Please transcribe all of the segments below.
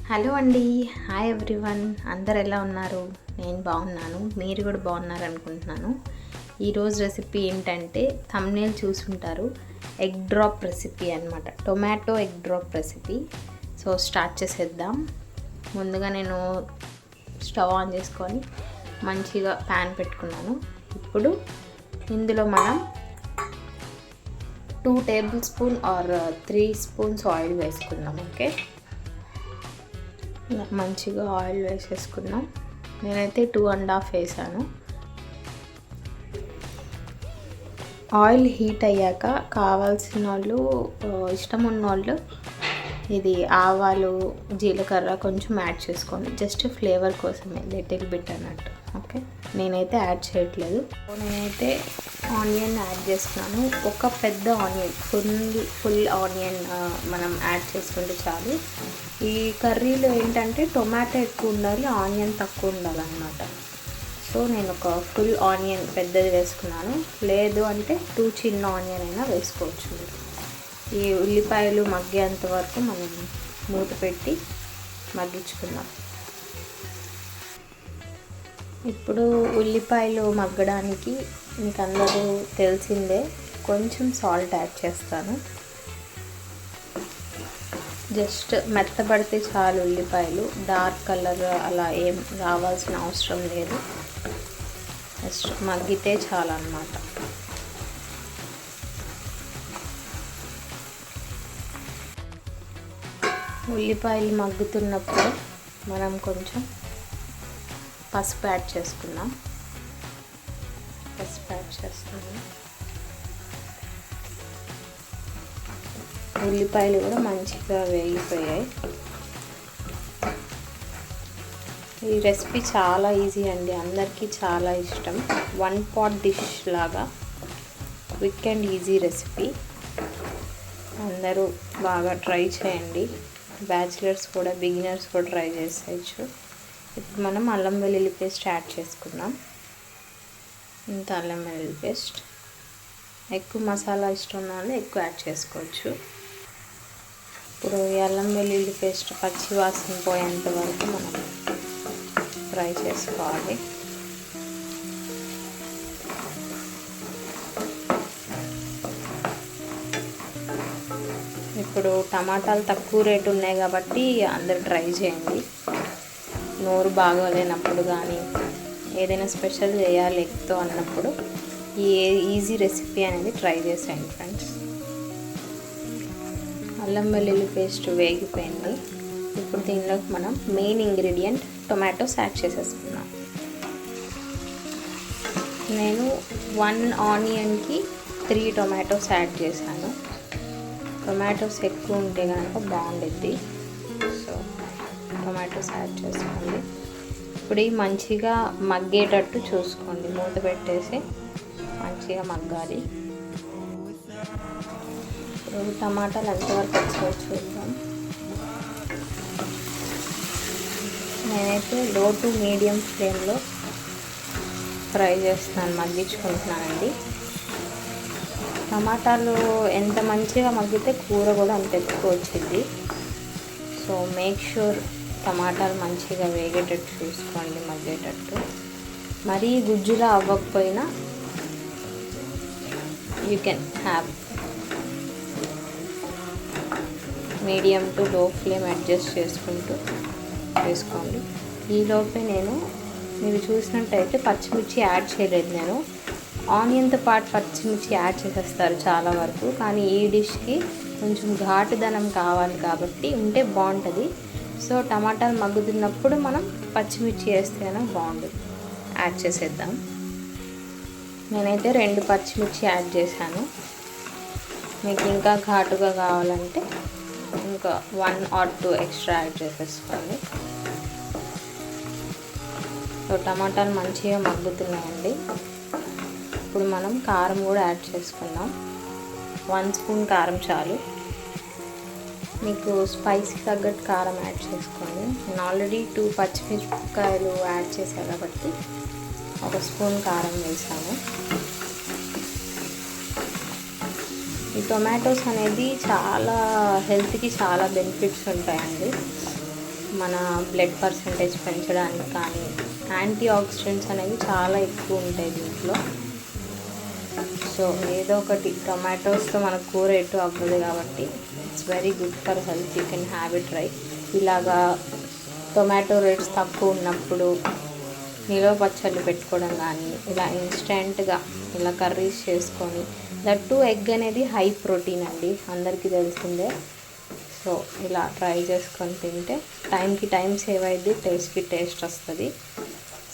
Hello అండి. Hi everyone. అందరు ఎలా ఉన్నారు? నేను బాగున్నాను, మీరు కూడా బాగున్నారు అనుకుంటున్నాను. ఈరోజు రెసిపీ ఏంటంటే థంబ్నెయిల్ చూసుంటారు, ఎగ్ డ్రాప్ రెసిపీ అనమాట. Tomato egg drop recipe. So start చేసేద్దాం. ముందుగా నేను స్టవ్ ఆన్ చేసుకొని మంచిగా ప్యాన్ పెట్టుకున్నాను. ఇప్పుడు ఇందులో మనం 2 table spoon or 3 spoons oil వేసుకుందాం. ఓకే, మంచిగా ఆయిల్ వేసేసుకున్నాం. నేనైతే 2.5 వేసాను. ఆయిల్ హీట్ అయ్యాక కావాల్సిన వాళ్ళు, ఇష్టం ఉన్న వాళ్ళు ఇది ఆవాలు, జీలకర్ర కొంచెం యాడ్ చేసుకోండి. జస్ట్ ఫ్లేవర్ కోసమే, లిటిల్ బిట్ అన్నట్టు. ఓకే, నేనైతే యాడ్ చేయట్లేదు. నేనైతే ఆనియన్ యాడ్ చేస్తున్నాను. ఒక పెద్ద ఆనియన్, ఫుల్ ఆనియన్ మనం యాడ్ చేసుకుంటే చాలు. ఈ కర్రీలో ఏంటంటే టొమాటో ఎక్కువ ఉండాలి, ఆనియన్ తక్కువ ఉండాలన్నమాట. సో నేను ఒక ఫుల్ ఆనియన్ పెద్దది వేసుకున్నాను. లేదు అంటే 2 చిన్న ఆనియన్ అయినా వేసుకోవచ్చు. ఈ ఉల్లిపాయలు మగ్గేంత వరకు మనం మూత పెట్టి మగ్గించుకుందాం. ఇప్పుడు ఉల్లిపాయలు మగ్గడానికి మీకు అందరూ తెలిసిందే, కొంచెం సాల్ట్ యాడ్ చేస్తాను. జస్ట్ మెత్తబడితే చాలు ఉల్లిపాయలు, డార్క్ కలర్ అలా ఏం రావాల్సిన అవసరం లేదు. జస్ట్ మగ్గితే చాలు అన్నమాట. ఉల్లిపాయలు మగ్గుతున్నప్పుడు మనం కొంచెం పసుపు యాడ్ చేసుకుందాం. పసుపు యాడ్ చేస్తున్నాం. ఉల్లిపాయలు కూడా మంచిగా వేగిపోయాయి. ఈ రెసిపీ చాలా ఈజీ అండి, అందరికీ చాలా ఇష్టం. 1 పాట్ డిష్ లాగా క్విక్ అండ్ ఈజీ రెసిపీ. అందరూ బాగా ట్రై చేయండి. బ్యాచిలర్స్ కూడా, బిగినర్స్ కూడా ట్రై చేసేయచ్చు. ఇప్పుడు మనం అల్లం వెల్లుల్లి పేస్ట్ యాడ్ చేసుకుందాం. ఇంత అల్లం వెల్లుల్లి పేస్ట్. ఎక్కువ మసాలా ఇష్టం ఉన్న వాళ్ళు ఎక్కువ యాడ్ చేసుకోవచ్చు. ఇప్పుడు ఈ అల్లం వెల్లుల్లి పేస్ట్ పచ్చి వాసన పోయేంత వరకు మనం ఫ్రై చేసుకోవాలి. ఇప్పుడు టమాటాలు తక్కువ రేటు ఉన్నాయి కాబట్టి అందరు ట్రై చేయండి. నోరు బాగోలేనప్పుడు కానీ, ఏదైనా స్పెషల్ చేయాలి ఎగ్తో అన్నప్పుడు ఈ ఈజీ రెసిపీ అనేది ట్రై చేసేయండి ఫ్రెండ్స్. అల్లం వెల్లుల్లి పేస్ట్ వేగిపోయింది. ఇప్పుడు దీనిలోకి మనం మెయిన్ ఇంగ్రీడియంట్ టొమాటోస్ యాడ్ చేసేసుకున్నాం. నేను 1 ఆనియన్కి 3 టొమాటోస్ యాడ్ చేశాను. టొమాటోస్ ఎక్కువ ఉంటే కనుక బాగుండిద్ది. సో టొమాటోస్ యాడ్ చేసుకోండి. ఇప్పుడు మంచిగా మగ్గేటట్టు చూసుకోండి, మూత పెట్టేసి మంచిగా మగ్గాలి. ఇప్పుడు టమాటాలు ఎంతవరకు వచ్చాయో చూద్దాం. నేనైతే లో టు మీడియం ఫ్లేమ్లో ఫ్రై చేస్తున్నాను, మగ్గించుకుంటున్నానండి. టమాటాలు ఎంత మంచిగా మగ్గితే కూర కూడా అంత ఎక్కువ వచ్చింది. సో మేక్ షూర్ టమాటాలు మంచిగా వేగేటట్టు చూసుకోండి, మగ్గేటట్టు. మరీ గుజ్జులా అవ్వకపోయినా you can have. Medium to లో ఫ్లేమ్ అడ్జస్ట్ చేసుకుంటూ వేసుకోండి. ఈలోపే మీరు చూసినట్టయితే పచ్చిమిర్చి యాడ్ చేయలేదు. నేను ఆనియన్తో పాటు పచ్చిమిర్చి యాడ్ చేసేస్తారు చాలా వరకు, కానీ ఈ డిష్కి కొంచెం ఘాటుదనం కావాలి కాబట్టి ఉంటే బాగుంటుంది. సో టమాటాలు మగ్గుతున్నప్పుడు మనం పచ్చిమిర్చి వేస్తేనే బాగుంటుంది. యాడ్ చేసేద్దాం. నేనైతే 2 పచ్చిమిర్చి యాడ్ చేశాను. మీకు ఇంకా ఘాటుగా కావాలంటే ఇంకా 1 or 2 ఎక్స్ట్రా యాడ్ చేసేసుకోండి. సో టమాటాలు మంచిగా మగ్గుతున్నాయండి. ఇప్పుడు మనం కారం కూడా యాడ్ చేసుకుందాం. 1 స్పూన్ కారం చాలు. మీకు స్పైసీ తగ్గట్టు కారం యాడ్ చేసుకోండి. నేను ఆల్రెడీ 2 పచ్చిమిరపకాయలు యాడ్ చేశాను కాబట్టి 1 స్పూన్ కారం వేసాను. ఈ టొమాటోస్ అనేది చాలా హెల్త్కి చాలా బెనిఫిట్స్ ఉంటాయండి. మన బ్లడ్ పర్సంటేజ్ పెంచడానికి కానీ యాంటీ ఆక్సిడెంట్స్ అనేవి చాలా ఎక్కువ ఉంటాయి దీంట్లో. సో ఏదో ఒకటి టొమాటోస్తో మన కూర ఎటు అవ్వదు కాబట్టి it's very good for health. You can have it try. ఇలాగా టొమాటో రేట్స్ తక్కువ ఉన్నప్పుడు నిల్వ పచ్చళ్ళు పెట్టుకోవడం కానీ, ఇలా ఇన్స్టెంట్గా ఇలా కర్రీస్ చేసుకొని, దట్టు ఎగ్ అనేది హై ప్రోటీన్ అండి, అందరికీ తెలిసిందే. సో ఇలా ట్రై చేసుకొని తింటే టైంకి టైం సేవ్ అయ్యింది, టేస్ట్కి టేస్ట్ వస్తుంది.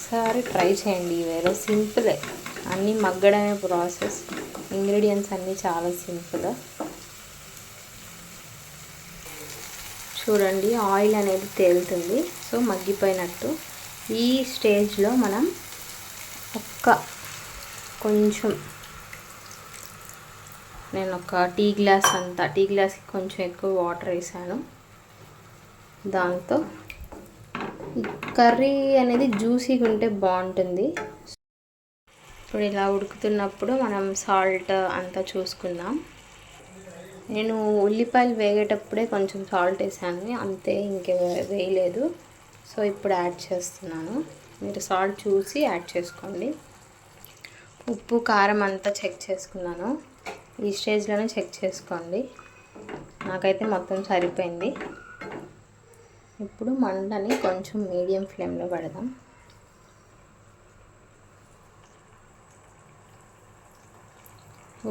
సరే ట్రై చేయండి. వేరే సింపులే, అన్నీ మగ్గడమే ప్రాసెస్. ఇంగ్రీడియంట్స్ అన్నీ చాలా సింపుల్. చూడండి ఆయిల్ అనేది తేలుతుంది, సో మగ్గిపోయినట్టు. ఈ స్టేజ్లో మనం కొంచెం నేను ఒక టీ గ్లాస్కి కొంచెం ఎక్కువ వాటర్ వేసాను. దాంతో ఈ కర్రీ అనేది జ్యూసీగా ఉంటే బాగుంటుంది. ఇప్పుడు ఇలా ఉడుకుతున్నప్పుడు మనం సాల్ట్ అంతా చూసుకుందాం. నేను ఉల్లిపాయలు వేగేటప్పుడే కొంచెం సాల్ట్ వేసాను, అంతే, ఇంకే వేయలేదు. సో ఇప్పుడు యాడ్ చేస్తున్నాను. మీరు సాల్ట్ చూసి యాడ్ చేసుకోండి. ఉప్పు కారం అంతా చెక్ చేసుకున్నాను. ఈ స్టేజ్లోనే చెక్ చేసుకోండి. నాకైతే మొత్తం సరిపోయింది. ఇప్పుడు మంటని కొంచెం మీడియం ఫ్లేమ్లో పెడదాం.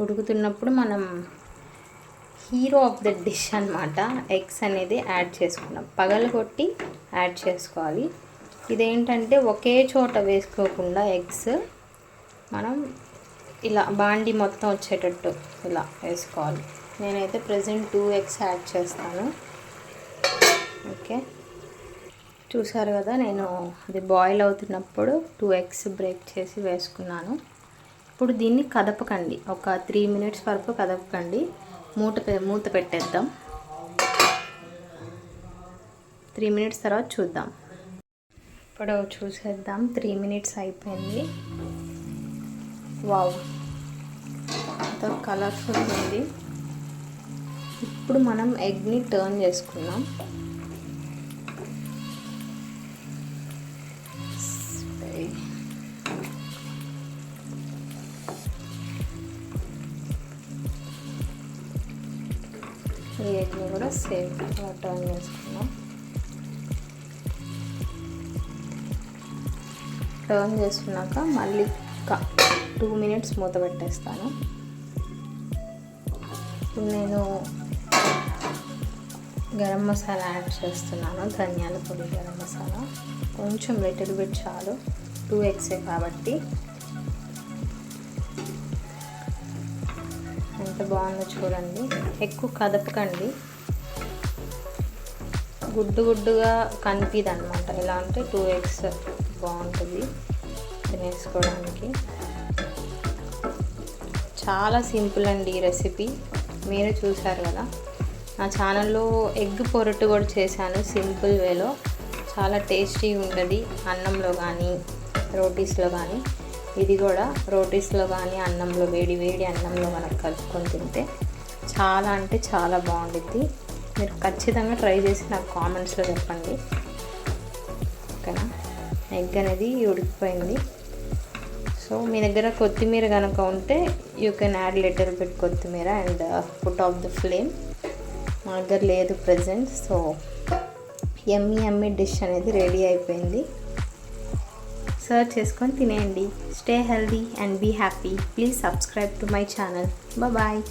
ఉడుకుతున్నప్పుడు మనం హీరో ఆఫ్ ద డిష్ అన్నమాట, ఎగ్స్ అనేది యాడ్ చేసుకున్నాం. పగలగొట్టి యాడ్ చేసుకోవాలి. ఇదేంటంటే ఒకే చోట వేసుకోకుండా ఎగ్స్ మనం ఇలా బాండి మొత్తం వచ్చేటట్టు ఇలా వేసుకోవాలి. నేనైతే ప్రెజెంట్ 2 ఎగ్స్ యాడ్ చేస్తాను. ఓకే, చూసారు కదా, నేను అది బాయిల్ అవుతున్నప్పుడు 2 ఎగ్స్ బ్రేక్ చేసి వేసుకున్నాను. ఇప్పుడు దీన్ని కదపకండి, ఒక 3 మినిట్స్ వరకు కదపకండి. మూత పెట్టేద్దాం. 3 మినిట్స్ తర్వాత చూద్దాం. ఇప్పుడు చూసేద్దాం. 3 మినిట్స్ అయిపోయింది. వావ్, అంత కలర్ఫుల్ ఉంది. ఇప్పుడు మనం ఎగ్ని టర్న్ చేసుకుందాం. ఈ ఎగ్ని కూడా సేమ్ టర్న్ చేసుకుందాం. టర్న్ చేసుకున్నాక మళ్ళీ 2 మినిట్స్ మూత పెట్టేస్తాను. ఇప్పుడు నేను గరం మసాలా యాడ్ చేస్తున్నాను. ధనియాల పొడి, గరం మసాలా కొంచెం లిటిల్ బిట్ చాలు, 2 ఎగ్సే కాబట్టి. ఎంత బాగుందో చూడండి. ఎక్కువ కదపకండి, గుడ్డుగా కనిపిది అనమాట. ఇలా అంటే 2 ఎగ్స్ బాగుంటుంది తినేసుకోవడానికి. చాలా సింపుల్ అండి ఈ రెసిపీ, మీరు చూసారు కదా. నా ఛానల్లో ఎగ్ పొరటు కూడా చేశాను సింపుల్ వేలో. చాలా టేస్టీ ఉంటుంది అన్నంలో కానీ రోటీస్లో కానీ. ఇది కూడా రోటీస్లో కానీ అన్నంలో, వేడి వేడి అన్నంలో మనకు కలుపుకొని తింటే చాలా అంటే చాలా బాగుంటుంది. మీరు ఖచ్చితంగా ట్రై చేసి నాకు కామెంట్స్లో చెప్పండి. ఓకేనా, ఎగ్ అనేది ఉడికిపోయింది. సో మీ దగ్గర కొత్తిమీర కనుక ఉంటే you can add little bit కొత్తిమీర and put off the flame. మా దగ్గర లేదు ప్రెజెంట్. సో యమ్మీ డిష్ అనేది రెడీ అయిపోయింది. సర్వ్ చేసుకొని తినేయండి. Stay healthy and be happy. Please subscribe to my channel. Bye.